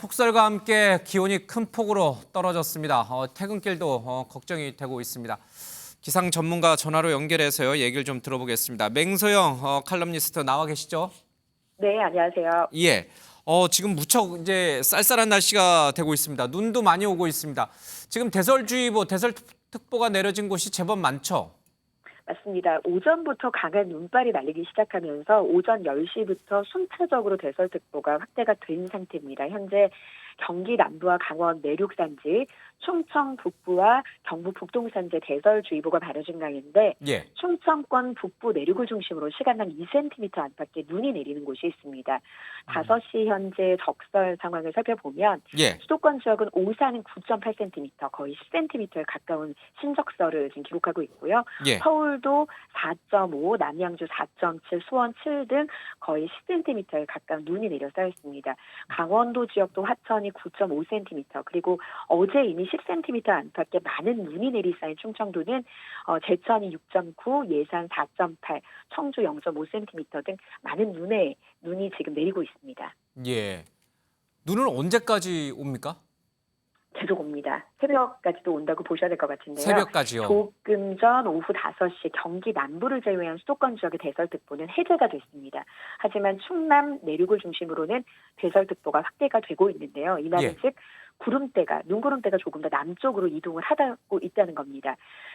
폭설과 함께 기온이 큰 폭으로 떨어졌습니다. 퇴근길도 걱정이 되고 있습니다. 기상 전문가 전화로 연결해서요. 얘기를 좀 들어보겠습니다. 맹소영 칼럼니스트 나와 계시죠? 네, 안녕하세요. 예. 지금 무척 이제 쌀쌀한 날씨가 되고 있습니다. 눈도 많이 오고 있습니다. 지금 대설주의보, 대설특보가 내려진 곳이 제법 많죠? 맞습니다. 오전부터 강한 눈발이 날리기 시작하면서 오전 10시부터 순차적으로 대설특보가 확대가 된 상태입니다. 현재 경기 남부와 강원 내륙 산지, 충청 북부와 경북 북동산지에 대설주의보가 발효진 강인데 예. 충청권 북부 내륙을 중심으로 시간당 2cm 안팎의 눈이 내리는 곳이 있습니다. 5시 현재 적설 상황을 살펴보면 예. 수도권 지역은 오산은 9.8cm, 거의 10cm에 가까운 신적설을 지금 기록하고 있고요. 예. 서울도 4.5, 남양주 4.7, 수원 7 등 거의 10cm에 가까운 눈이 내려 쌓였습니다. 강원도 지역도 화천이 9.5cm, 그리고 어제 이미 10cm 안팎의 많은 눈이 내리 쌓인 충청도는 제천이 6.9, 예산 4.8, 청주 0.5cm 등 많은 눈이 지금 내리고 있습니다. 예. 눈은 언제까지 옵니까? 계속 옵니다. 새벽까지도 온다고 보셔야 될 것 같은데요. 새벽까지요. 조금 전 오후 5시 경기 남부를 제외한 수도권 지역의 대설특보는 해제가 됐습니다. 하지만 충남 내륙을 중심으로는 대설특보가 확대가 되고 있는데요. 이 말은 예. 즉 눈구름대가 조금 더 남쪽으로 이동을 하고 있다는 겁니다.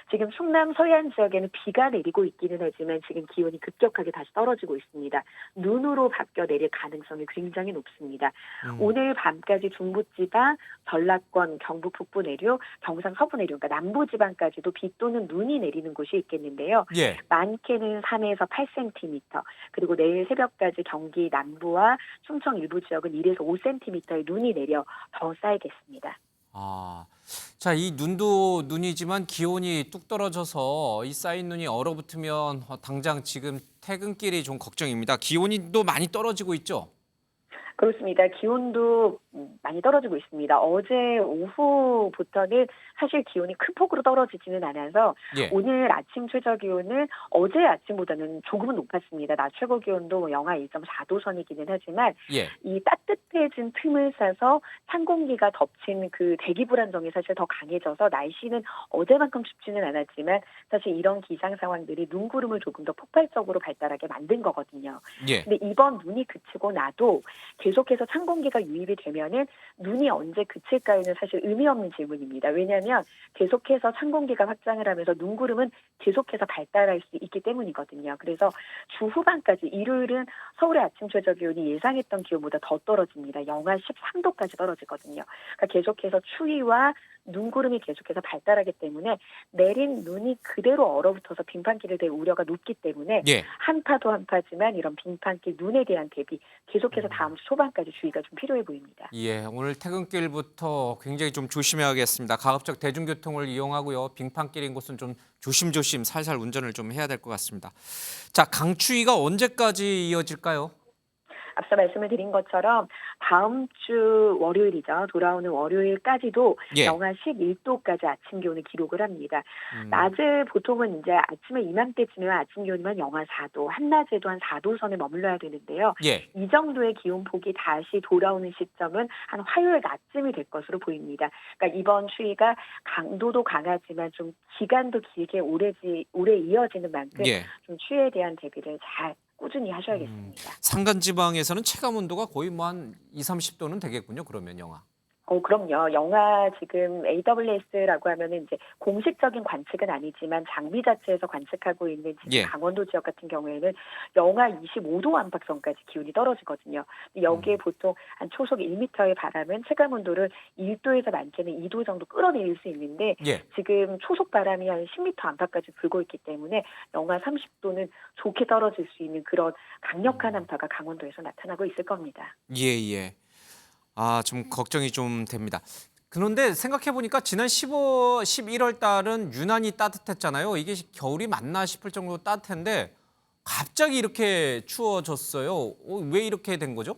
지금 충남 서해안 지역에는 비가 내리고 있기는 하지만 지금 기온이 급격하게 다시 떨어지고 있습니다. 눈으로 바뀌어 내릴 가능성이 굉장히 높습니다. 오늘 밤까지 중부지방, 전라권, 경북 북부 내륙, 경상 서부 내륙, 그러니까 남부지방까지도 비 또는 눈이 내리는 곳이 있겠는데요. 예. 많게는 3에서 8cm, 그리고 내일 새벽까지 경기 남부와 충청 일부 지역은 1에서 5cm의 눈이 내려 더 쌓이겠습니다. 자, 이 눈도 눈이지만 기온이 뚝 떨어져서 이 쌓인 눈이 얼어붙으면 당장 지금 퇴근길이 좀 걱정입니다. 기온이 또 많이 떨어지고 있죠? 그렇습니다. 기온도 많이 떨어지고 있습니다. 어제 오후부터는 사실 기온이 큰 폭으로 떨어지지는 않아서 예. 오늘 아침 최저 기온은 어제 아침보다는 조금은 높았습니다. 낮 최고 기온도 영하 1.4도 선이기는 하지만 예. 이 따뜻해진 틈을 싸서 찬 공기가 덮친 그 대기 불안정이 사실 더 강해져서 날씨는 어제만큼 춥지는 않았지만 사실 이런 기상 상황들이 눈구름을 조금 더 폭발적으로 발달하게 만든 거거든요. 예. 근데 이번 눈이 그치고 나도 계속해서 찬 공기가 유입이 되면은 눈이 언제 그칠까요는 사실 의미 없는 질문입니다. 왜냐하면 계속해서 찬 공기가 확장을 하면서 눈구름은 계속해서 발달할 수 있기 때문이거든요. 그래서 주 후반까지 일요일은 서울의 아침 최저 기온이 예상했던 기온보다 더 떨어집니다. 영하 13도까지 떨어지거든요. 그러니까 계속해서 추위와 눈구름이 계속해서 발달하기 때문에 내린 눈이 그대로 얼어붙어서 빙판길을 댈 우려가 높기 때문에 예. 한파도 한파지만 이런 빙판길 눈에 대한 대비 계속해서 다음 주 초반까지 주의가 좀 필요해 보입니다. 예. 오늘 퇴근길부터 굉장히 좀 조심해야겠습니다. 가급적 대중교통을 이용하고요. 빙판길인 곳은 좀 조심조심 살살 운전을 좀 해야 될 것 같습니다. 자, 강추위가 언제까지 이어질까요? 앞서 말씀을 드린 것처럼 다음 주 월요일이죠. 돌아오는 월요일까지도 예. 영하 11도까지 아침 기온을 기록을 합니다. 낮에 보통은 이제 아침에 이맘때쯤이면 아침 기온이면 영하 4도, 한낮에도 한 4도 선에 머물러야 되는데요. 예. 이 정도의 기온 폭이 다시 돌아오는 시점은 한 화요일 낮쯤이 될 것으로 보입니다. 그러니까 이번 추위가 강도도 강하지만 좀 기간도 길게 오래 이어지는 만큼 예. 좀 추위에 대한 대비를 잘 꾸준히 하셔야겠습니다. 산간지방에서는 체감 온도가 거의 뭐 한 20, 30도는 되겠군요. 그러면 영하. 그럼요. 영하 지금 AWS라고 하면은 이제 공식적인 관측은 아니지만 장비 자체에서 관측하고 있는 지금 예. 강원도 지역 같은 경우에는 영하 25도 안팎선까지 기온이 떨어지거든요. 여기에 보통 한 초속 1m의 바람은 체감 온도를 1도에서 많게는 2도 정도 끌어내릴 수 있는데 예. 지금 초속 바람이 한 10m 안팎까지 불고 있기 때문에 영하 30도는 좋게 떨어질 수 있는 그런 강력한 한파가 강원도에서 나타나고 있을 겁니다. 예, 예. 좀 걱정이 좀 됩니다. 그런데 생각해보니까 지난 11월 달은 유난히 따뜻했잖아요. 이게 겨울이 맞나 싶을 정도로 따뜻한데 갑자기 이렇게 추워졌어요. 왜 이렇게 된 거죠?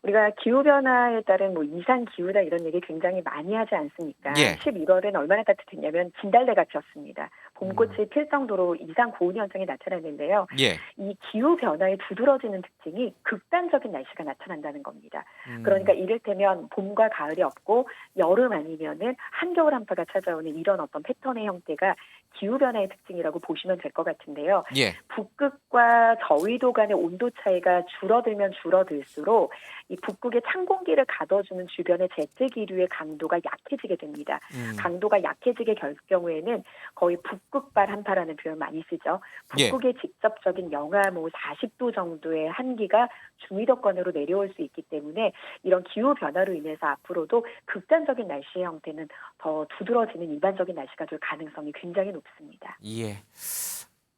우리가 기후 변화에 따른 뭐 이상 기후다 이런 얘기 굉장히 많이 하지 않습니까? 예. 11월은 얼마나 따뜻했냐면 진달래가 피었습니다. 봄꽃이 음. 필 정도로 이상 고온 현상이 나타났는데요. 예. 이 기후 변화의 두드러지는 특징이 극단적인 날씨가 나타난다는 겁니다. 음. 그러니까 이를테면 봄과 가을이 없고 여름 아니면은 한겨울 한파가 찾아오는 이런 어떤 패턴의 형태가 기후 변화의 특징이라고 보시면 될 것 같은데요. 예. 북극과 저위도 간의 온도 차이가 줄어들면 줄어들수록 이 북극의 찬 공기를 가둬주는 주변의 제트 기류의 강도가 약해지게 됩니다. 강도가 약해지게 될 경우에는 거의 북극발 한파라는 표현 많이 쓰죠. 예. 북극의 직접적인 영하 40도 정도의 한기가 중위도권으로 내려올 수 있기 때문에 이런 기후 변화로 인해서 앞으로도 극단적인 날씨의 형태는 더 두드러지는 일반적인 날씨가 될 가능성이 굉장히 높습니다. 예.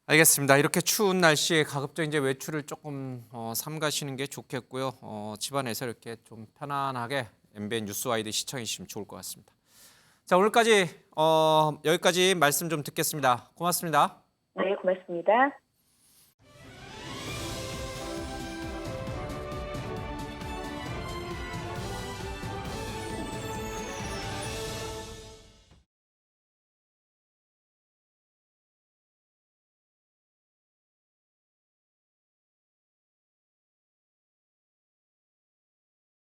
알겠습니다. 이렇게 추운 날씨에 가급적 이제 외출을 조금 삼가시는 게 좋겠고요. 집안에서 이렇게 좀 편안하게 MBN 뉴스와이드 시청해 주시면 좋을 것 같습니다. 자, 오늘까지 여기까지 말씀 좀 듣겠습니다. 고맙습니다. 네, 고맙습니다.